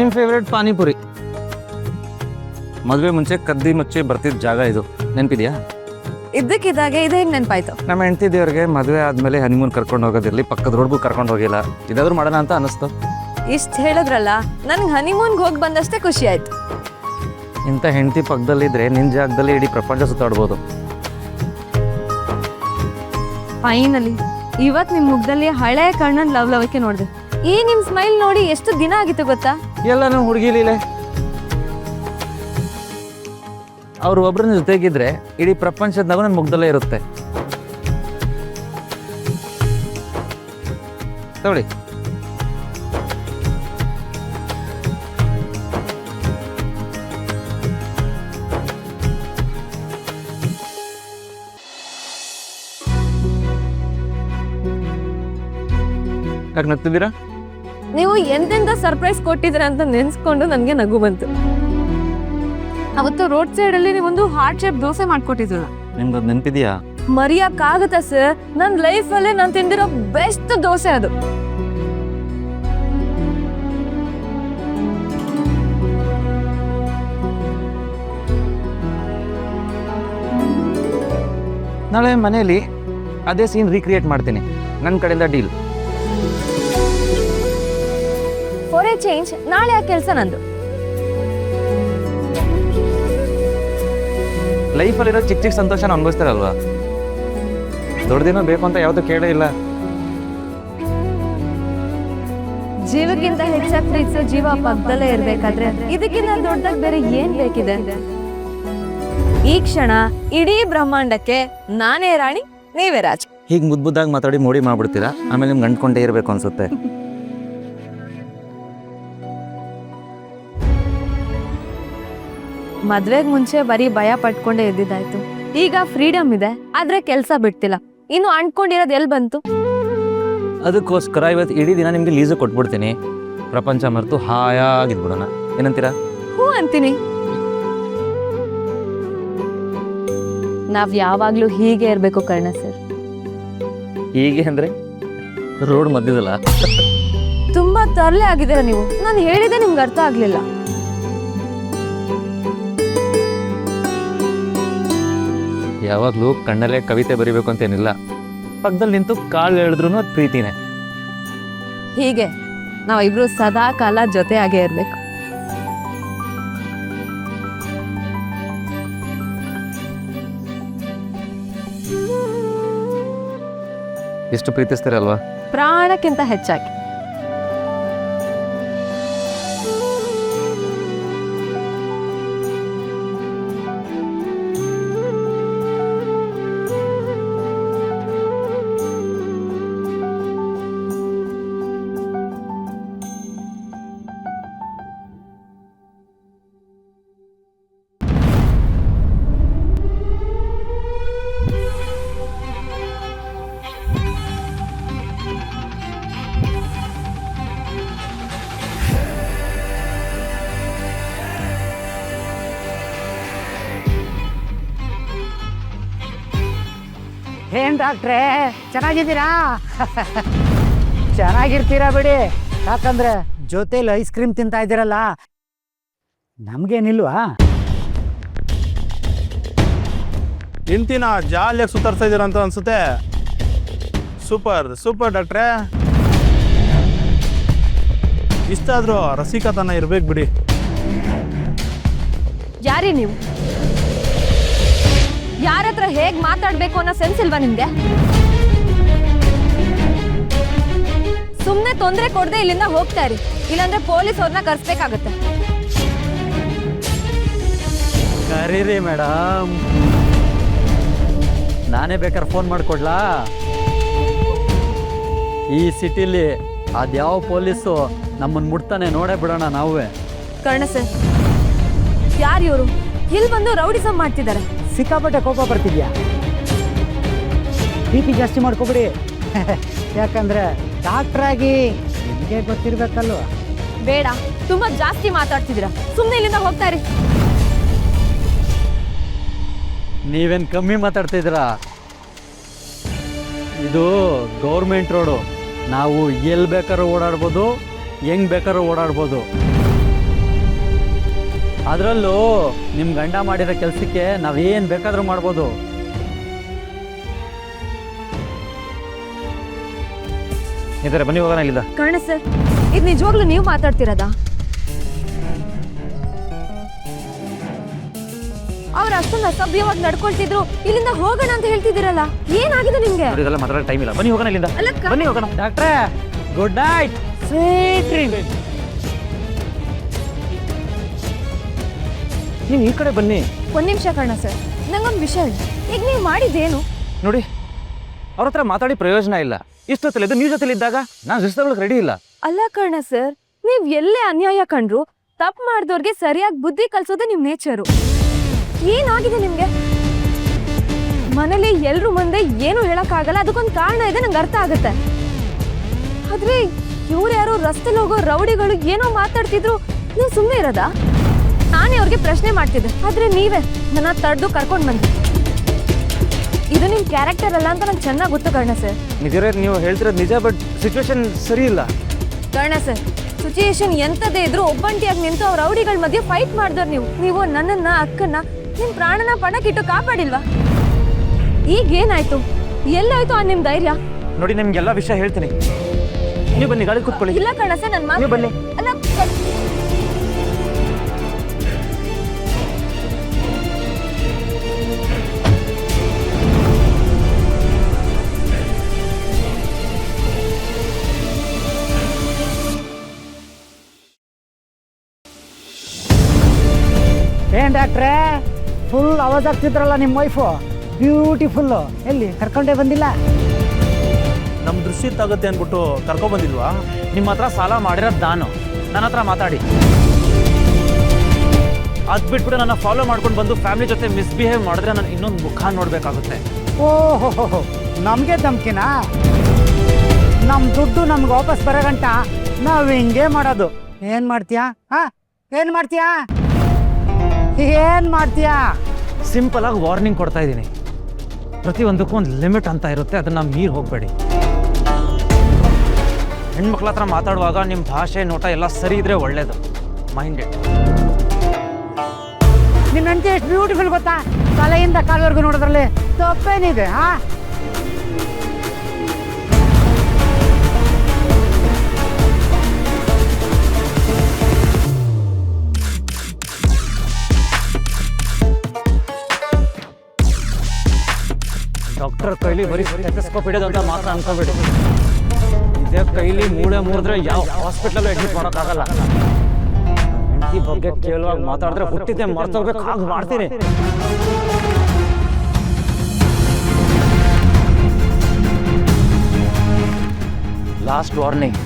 ನಿಮ್ಮ ಫೇವ್ರೇಟ್ ಪಾನಿಪುರಿ. ಮದುವೆ ಮುಂಚೆ ಕದ್ದಿ ಮುಚ್ಚಿ ಬರ್ತಿದ್ದ ಜಾಗ ಇದು, ನೆನಪಿದ್ಯಾ? ಇದ್ದಕ್ಕಿದ್ದಾಗೆ ಇದು ಹೆಂಗ್ ನೆನಪಾಯ್ತು? ನಮ್ಮ ಹೆಂಡತಿ ದೇವ್ರಿಗೆ ಮದುವೆ ಆದಮೇಲೆ ಹನಿಮೂನ್ ಕರ್ಕೊಂಡು ಹೋಗೋದಿರಲಿ, ಪಕ್ಕದ ರೋಡ್ಗೂ ಕರ್ಕೊಂಡು ಹೋಗಿಲ್ಲ. ಇದಾದ್ರೂ ಮಾಡೋಣ ಅಂತ ಅನಿಸ್ತು. ಇಷ್ಟು ಹೇಳಿದ್ರಲ್ಲ, ನನ್ಗೆ ಹನಿಮೂನ್ಗೆ ಹೋಗಿ ಬಂದಷ್ಟೇ ಖುಷಿ ಆಯ್ತು. ಇಂಥ ಹೆಂಡತಿ ಪಕ್ಕದಲ್ಲಿದ್ದರೆ ನಿನ್ನ ಜಾಗದಲ್ಲಿ ಇಡೀ ಪ್ರಪಂಚ ಸುತ್ತಾಡ್ಬೋದು. ಫೈನಲಿ ಇವತ್ತು ನಿಮ್ಮ ಮುಖದಲ್ಲಿ ಹಳೆ ಕಣ್ಣನ್ ಲವಲವಿಕೆ ನೋಡಿದೆ. ಈ ನಿಮ್ಮ ಸ್ಮೈಲ್ ನೋಡಿ ಎಷ್ಟು ದಿನ ಆಗಿತ್ತು ಗೊತ್ತಾ? ಎಲ್ಲ ಹುಡುಗಿಲಿಲೆ ಅವ್ರು ಒಬ್ಬರನ್ನ ಜೊತೆಗಿದ್ರೆ ಇಡೀ ಪ್ರಪಂಚದಾಗ ನನ್ನ ಮುಗ್ದಲ್ಲೇ ಇರುತ್ತೆ. ತಗೊಳ್ಳಿ. ಯಾಕೆ ನಗ್ತಿದ್ದೀರಾ? ನೀವು ಎಂತೆಂತ ಸರ್ಪ್ರೈಸ್ ಕೊಟ್ಟಿದ್ದೀರ ಅಂತ ನೆನ್ಸ್ಕೊಂಡು ನನಗೆ ನಗು ಬಂತು. ಅವತ್ತು ರೋಡ್ ಸೈಡ್ ಅಲ್ಲಿ ನೀವೊಂದು ಹಾರ್ಟ್ ಶೇಪ್ ದೋಸೆ ಮಾಡ್ಕೊಟ್ಟಿದ್ರಲ್ಲ, ನಿಮ್ಗದು ನೆನಪಿದೆಯಾ? ಮರೆಯಕ್ಕಾಗತ್ತಾ ಸರ್? ನನ್ನ ಲೈಫಲ್ಲೇ ನಾನು ತಿಂದಿರೋ ಬೆಸ್ಟ್ ದೋಸೆ ಅದು. ನಾಳೆ ಮನೆಯಲ್ಲಿ ಅದೇ ಸೀನ್ ರೀಕ್ರಿಯೇಟ್ ಮಾಡ್ತೀನಿ. ನನ್ನ ಕಡೆಯಿಂದ ಡೀಲ್. ಫಾರ್ ಎ ಚೇಂಜ್ ನಾಳೆ ಆ ಕೆಲಸ ನಂದು. ಲೈಫಲ್ಲಿರೋ ಚಿಕ್ಕ ಚಿಕ್ಕ ಸಂತೋಷನ ಅನುಭವಿಸ್ತಾರಲ್ವಾ? ದೊಡ್ಡದೇನೋ ಬೇಕು ಅಂತ ಯಾವುದು ಕೇಳೇ ಇಲ್ಲ. ಜೀವಕ್ಕಿಂತ ಹೆಚ್ಚಾಗಿ ಪ್ರೀತಿಸೋ ಜೀವ ಪಕ್ಕದಲ್ಲೇ ಇರ್ಬೇಕಾದ್ರೆ ಇದಕ್ಕಿಂತ ದೊಡ್ಡದಾಗಿ ಬೇರೆ ಏನ್ ಬೇಕಿದೆ? ಈ ಕ್ಷಣ ಇಡೀ ಬ್ರಹ್ಮಾಂಡಕ್ಕೆ ನಾನೇ ರಾಣಿ, ನೀವೇ ರಾಜ. ಹೀಗೆ ಮುದ್ದಾಗಿ ಮಾತಾಡಿ ಮೋಡಿ ಮಾಡ್ಬಿಡ್ತೀರಾ, ಆಮೇಲೆ ನಿಮ್ಗೆ ಅಂಟ್ಕೊಂಡೇ ಇರಬೇಕು ಅನ್ಸುತ್ತೆ. ಮದ್ವೆಗ್ ಮುಂಚೆ ಬರೀ ಭಯ ಪಟ್ಕೊಂಡೇ ಇದ್ದಿದ್ದಾಯ್ತು. ಈಗ ಫ್ರೀಡಮ್ ಇದೆ, ಆದ್ರೆ ಕೆಲ್ಸ ಬಿಡ್ತಿಲ್ಲ. ಇನ್ನು ಅಂಟ್ಕೊಂಡಿರೋದು ಎಲ್ಲಿ ಬಂತು? ಅದಕ್ಕೋಸ್ಕರ ಇವತ್ತು ಇಡೀ ದಿನ ನಿಮ್ಗೆ ಲೀಸು ಕೊಟ್ಬಿಡ್ತೀನಿ. ಪ್ರಪಂಚ ಮರೆತು ಹಾಯಾಗಿದ್ಬಿಡೋಣ. ಏನಂತೀರಾ? ಹೂ ಅಂತೀನಿ. ನಾವ್ ಯಾವಾಗ್ಲೂ ಹೀಗೆ ಇರ್ಬೇಕು ಕರ್ಣ ಸರ್. ಹೀಗೆ ಅಂದ್ರೆ ರೋಡ್ ಮಧ್ಯದಲ್ಲ? ತುಂಬಾ ತರಲೆ ಆಗಿದ್ದೀರಾ ನೀವು. ನಾನು ಹೇಳಿದೆ ನಿಮ್ಗೆ ಅರ್ಥ ಆಗ್ಲಿಲ್ಲ. ಯಾವಾಗಲೂ ಕಣ್ಣಲ್ಲೇ ಕವಿತೆ ಬರಿಬೇಕು ಅಂತೇನಿಲ್ಲ. ಪಕ್ಕದಲ್ಲಿ ನಿಂತು ಕಾಳು ಹೇಳಿದ್ರು ಅದು ಪ್ರೀತಿನೇ. ಹೀಗೆ ನಾವಿಬ್ರು ಸದಾ ಕಾಲ ಜೊತೆ ಆಗೇ ಇರ್ಬೇಕು. ಎಷ್ಟು ಪ್ರೀತಿಸ್ತೀರಲ್ವಾ? ಪ್ರಾಣಕ್ಕಿಂತ ಹೆಚ್ಚಾಗಿ. ಏನ್ ಡಾಕ್ಟ್ರೇ, ಚೆನ್ನಾಗಿದ್ದೀರಾ? ಚೆನ್ನಾಗಿರ್ತೀರಾ ಬಿಡಿ. ಯಾಕಂದ್ರೆ ಜೊತೆಲಿ ಐಸ್ ಕ್ರೀಮ್ ತಿಂತಾ ಇದ್ದೀರಲ್ಲ, ನಮ್ಗೇನಿಲ್ವಾ? ಹೆಂಡ್ತಿನ ಜಾಲಿಯಾಗಿ ಸುತ್ತಾಡ್ತಾ ಇದ್ದೀರ ಅಂತ ಅನ್ಸುತ್ತೆ. ಸೂಪರ್ ಸೂಪರ್ ಡಾಕ್ಟ್ರೇ. ಇಷ್ಟಾದ್ರೂ ರಸಿಕತನ ಇರ್ಬೇಕು ಬಿಡಿ. ಯಾರಿ ನೀವು? ಯಾರ ಹತ್ರ ಹೇಗ್ ಮಾತಾಡ್ಬೇಕು ಅನ್ನೋ ಸೆನ್ಸ್ ಇಲ್ವಾ ನಿಮ್ಗೆ? ಸುಮ್ನೆ ತೊಂದರೆ ಕೊಡದೆ ಇಲ್ಲಿಂದ ಹೋಗ್ತಾ ಇರಿ, ಇಲ್ಲಾಂದ್ರೆ ಪೊಲೀಸ್ ಅವ್ರನ್ನ ಕರ್ಸ್ಬೇಕಾಗತ್ತೆ. ಕರೀರಿ ಮೇಡಮ್, ನಾನೇ ಬೇಕಾದ್ರೆ ಫೋನ್ ಮಾಡಿಕೊಡ್ಲಾ? ಈ ಸಿಟಿಲಿ ಅದ್ಯಾವ ಪೊಲೀಸು ನಮ್ಮನ್ನು ಮುಟ್ತಾನೆ ನೋಡೇ ಬಿಡೋಣ ನಾವೇ. ಕರ್ಣ ಸರ್, ಯಾರು ಇವರು? ಇಲ್ಲಿ ಬಂದು ರೌಡಿಸಮ್ ಮಾಡ್ತಿದ್ದಾರೆ. ಸಿಕ್ಕಾಪಟ್ಟೆ ಕೋಪ ಬರ್ತಿದ್ಯಾ? ಬಿ ಪಿ ಜಾಸ್ತಿ ಮಾಡ್ಕೊಬಿಡಿ. ಯಾಕಂದ್ರೆ ಡಾಕ್ಟರ್ ಆಗಿ ನಿಮಗೆ ಗೊತ್ತಿರ್ಬೇಕಲ್ವ? ಬೇಡ, ತುಂಬಾ ಜಾಸ್ತಿ ಮಾತಾಡ್ತಿದ್ದೀರಾ. ಸುಮ್ಮನೆ ಇಲ್ಲಿಂದ ಹೋಗ್ತಾ ಇರಿ. ನೀವೇನು ಕಮ್ಮಿ ಮಾತಾಡ್ತಿದ್ದೀರಾ? ಇದು ಗೌರ್ಮೆಂಟ್ ರೋಡು. ನಾವು ಎಲ್ಲಿ ಬೇಕಾದ್ರೂ ಓಡಾಡ್ಬೋದು, ಹೆಂಗೆ ಬೇಕಾದ್ರೂ ಓಡಾಡ್ಬೋದು. ಅದರಲ್ಲೂ ನಿಮ್ಮ ಗಂಡ ಮಾಡಿರೋ ಕೆಲಸಕ್ಕೆ ನಾವೇನು ಬೇಕಾದರೂ ಮಾಡ್ಬೋದು. ಇದಾರೆ, ಬನ್ನಿ ಹೋಗೋಣ ಇಲ್ಲಿಂದ. ಕರ್ಣ ಸರ್, ಇದು ನಿಜವಾಗ್ಲೂ ನೀವು ಮಾತಾಡ್ತಿರೋದಾ? ಅವ್ರ ಅಷ್ಟೊಂದು ಅಸಭ್ಯವಾಗಿ ನಡ್ಕೊಳ್ತಿದ್ರು, ಇಲ್ಲಿಂದ ಹೋಗೋಣ ಅಂತ ಹೇಳ್ತಿದ್ದೀರಲ್ಲ, ಏನಾಗಿದೆ ನಿಮ್ಗೆ? ನೋಡಿ, ಇದೆಲ್ಲ ಮಾತಾಡೋ ಟೈಮ್ ಇಲ್ಲ, ಬನ್ನಿ ಹೋಗೋಣ ಇಲ್ಲಿಂದ. ಅಲ್ಲ, ಬನ್ನಿ ಹೋಗೋಣ. ಡಾಕ್ಟ್ರೇ, ಗುಡ್ ನೈಟ್, ಸ್ವೀಟ್ ಡ್ರೀಮ್. ನೀವು ಈ ಕಡೆ ಬನ್ನಿ. ಒಂದ್ ನಿಮಿಷ ಕರ್ಣ ಸರ್, ನಂಗೊಂದು ವಿಷಯ ಹೇಳಿ. ಈಗ ನೀವು ಮಾಡಿದ್ದೇನು? ನೋಡಿ, ಅವ್ರ ಹತ್ರ ಮಾತಾಡಿ ಪ್ರಯೋಜನ ಇಲ್ಲ. ಇಷ್ಟೊತ್ತಲ್ಲಿ ಇದು ನೀವು ಜೊತೆಲಿ ಇದ್ದಾಗ ನಾನು ರಿಸ್ಕ್ ರೆಡಿ ಇಲ್ಲ. ಅಲ್ಲ ಕರ್ಣ ಸರ್, ನೀವ್ ಎಲ್ಲೇ ಅನ್ಯಾಯ ಕಂಡ್ರು ತಪ್ಪು ಮಾಡಿದವ್ರಿಗೆ ಸರಿಯಾಗಿ ಬುದ್ಧಿ ಕಲ್ಸೋದೇ ನಿಮ್ ನೇಚರು. ಏನಾಗಿದೆ ನಿಮ್ಗೆ? ಮನೇಲಿ ಎಲ್ರು ಮುಂದೆ ಏನು ಹೇಳಕ್ಕಾಗಲ್ಲ, ಅದಕ್ಕೊಂದು ಕಾರಣ ಇದೆ, ನಂಗೆ ಅರ್ಥ ಆಗುತ್ತೆ. ಆದ್ರೆ ಇವ್ರು ಯಾರೋ ರಸ್ತೆಲಿ ಹೋಗೋ ರೌಡಿಗಳು ಏನೋ ಮಾತಾಡ್ತಿದ್ರು, ನೀವು ಸುಮ್ಮನೆ ಇರೋದಾ? ನಾನೇ ಅವ್ರಿಗೆ ಪ್ರಶ್ನೆ ಮಾಡ್ತಿದ್ದೆ, ಆದ್ರೆ ನೀವೇ ನನ್ನ ತಡೆದು ಕರ್ಕೊಂಡು ಬಂದ್ರಿ. ಇದು ನಿಮ್ ಕ್ಯಾರೆಕ್ಟರ್ ಅಲ್ಲ ಅಂತ ನಂಗೆ ಚೆನ್ನಾಗಿ ಗೊತ್ತು ಕರ್ಣ ಸರ್. ನೀವು ಹೇಳ್ತಿರೋದು ನಿಜ, ಬಟ್ ಸಿಚುವೇಶನ್ ಸರಿ ಇಲ್ಲ. ಕರ್ಣ ಸರ್, ಸಿಚುಯೇಷನ್ ಎಂತದೇ ಇದ್ರು ಒಬ್ಬಂಟಿಯಾಗಿ ನಿಂತು ಅವ್ರ ರೌಡಿಗಳ ಮಧ್ಯೆ ಫೈಟ್ ಮಾಡಿದವ್ರು ನೀವು ನನ್ನನ್ನ, ಅಕ್ಕನ್ನ, ನಿಮ್ ಪ್ರಾಣನ ಪಣಕ್ಕಿಟ್ಟು ಕಾಪಾಡಿಲ್ವಾ? ಈಗ ಏನಾಯ್ತು? ಎಲ್ಲಾಯ್ತು ಆ ನಿಮ್ ಧೈರ್ಯ? ನೋಡಿ, ನಿಮ್ಗೆಲ್ಲ ವಿಷಯ ಹೇಳ್ತೀನಿ, ನೀವು ಬನ್ನಿ, ಗಾಡಿ ಕೂತ್ಕೊಳ್ಳಿ. ಇಲ್ಲ ಕರ್ಣ ಸರ್, ನನ್ನ ಮಾತು ಬನ್ನಿ. ಅಲ್ಲ ಏನ್ ಡಾಕ್ಟ್ರೇ, ಫುಲ್ ಅವಾಜ್ ಆಗ್ತಿದ್ರಲ್ಲ ನಿಮ್ಮ ವೈಫು, ಬ್ಯೂಟಿಫುಲ್ಲು. ಎಲ್ಲಿ ಕರ್ಕೊಂಡೇ ಬಂದಿಲ್ಲ? ನಮ್ಮ ದೃಷ್ಟಿ ತಗುತ್ತೆ ಅಂದ್ಬಿಟ್ಟು ಕರ್ಕೊಬಂದಿಲ್ವಾ? ನಿಮ್ಮ ಹತ್ರ ಸಾಲ ಮಾಡಿರೋದು ನಾನು, ನನ್ನ ಹತ್ರ ಮಾತಾಡಿ. ಅದು ಬಿಟ್ಬಿಟ್ಟು ನನ್ನ ಫಾಲೋ ಮಾಡ್ಕೊಂಡು ಬಂದು ಫ್ಯಾಮಿಲಿ ಜೊತೆ ಮಿಸ್ಬಿಹೇವ್ ಮಾಡಿದ್ರೆ ನಾನು ಇನ್ನೊಂದು ಮುಖ ನೋಡಬೇಕಾಗುತ್ತೆ. ಓಹೋ, ನಮಗೆ ಧಮ್ಕಿನಾ? ನಮ್ಮ ದುಡ್ಡು ನಮ್ಗೆ ವಾಪಸ್ ಬರೋ ಗಂಟ ನಾವು ಹಿಂಗೆ ಮಾಡೋದು. ಏನು ಮಾಡ್ತೀಯಾ? ಏನು ಮಾಡ್ತೀಯಾ? ಏನು ಮಾಡ್ತೀಯಾ? ಸಿಂಪಲ್ ಆಗಿ ವಾರ್ನಿಂಗ್ ಕೊಡ್ತಾ ಇದ್ದೀನಿ. ಪ್ರತಿಯೊಂದಕ್ಕೂ ಒಂದು ಲಿಮಿಟ್ ಅಂತ ಇರುತ್ತೆ, ಅದನ್ನು ಮೀರಿ ಹೋಗಬೇಡಿ. ಹೆಣ್ಮಕ್ಳ ಹತ್ರ ಮಾತಾಡುವಾಗ ನಿಮ್ಮ ಭಾಷೆ, ನೋಟ ಎಲ್ಲ ಸರಿ ಇದ್ರೆ ಒಳ್ಳೇದು. ಮೈಂಡೆಡ್. ನಿಮ್ಮ ಹೆಂಡತಿ ಎಷ್ಟು ಬ್ಯೂಟಿಫುಲ್ ಗೊತ್ತಾ? ತಲೆಯಿಂದ ಕಾಲವರೆಗೂ ನೋಡೋದ್ರಲ್ಲಿ ತಪ್ಪೇನಿದೆ? ಡಾಕ್ಟರ್ ಕೈಲಿ ಬರೀ ಸ್ಟೆಥೋಸ್ಕೋಪ್ ಇಡೋದು ಅಂತ ಮಾತ್ರ ಅನ್ಕೋಬೇಡಿ. ಇದೇ ಕೈಲಿ ಮೂಳೆ ಮುರಿದ್ರೆ ಯಾವ ಹಾಸ್ಪಿಟ್ಲಲ್ಲೂ ಅಡ್ಮಿಟ್ ಮಾಡೋಕ್ಕಾಗಲ್ಲ. ಹೆಂಡತಿ ಬಗ್ಗೆ ಕೇವಲವಾಗಿ ಮಾತಾಡಿದ್ರೆ ಹುಟ್ಟಿದ್ದೆ ಮರ್ತೋಗ್ಬೇಕು, ಹಾಗೆ ಮಾಡ್ತೀನಿ. Last warning.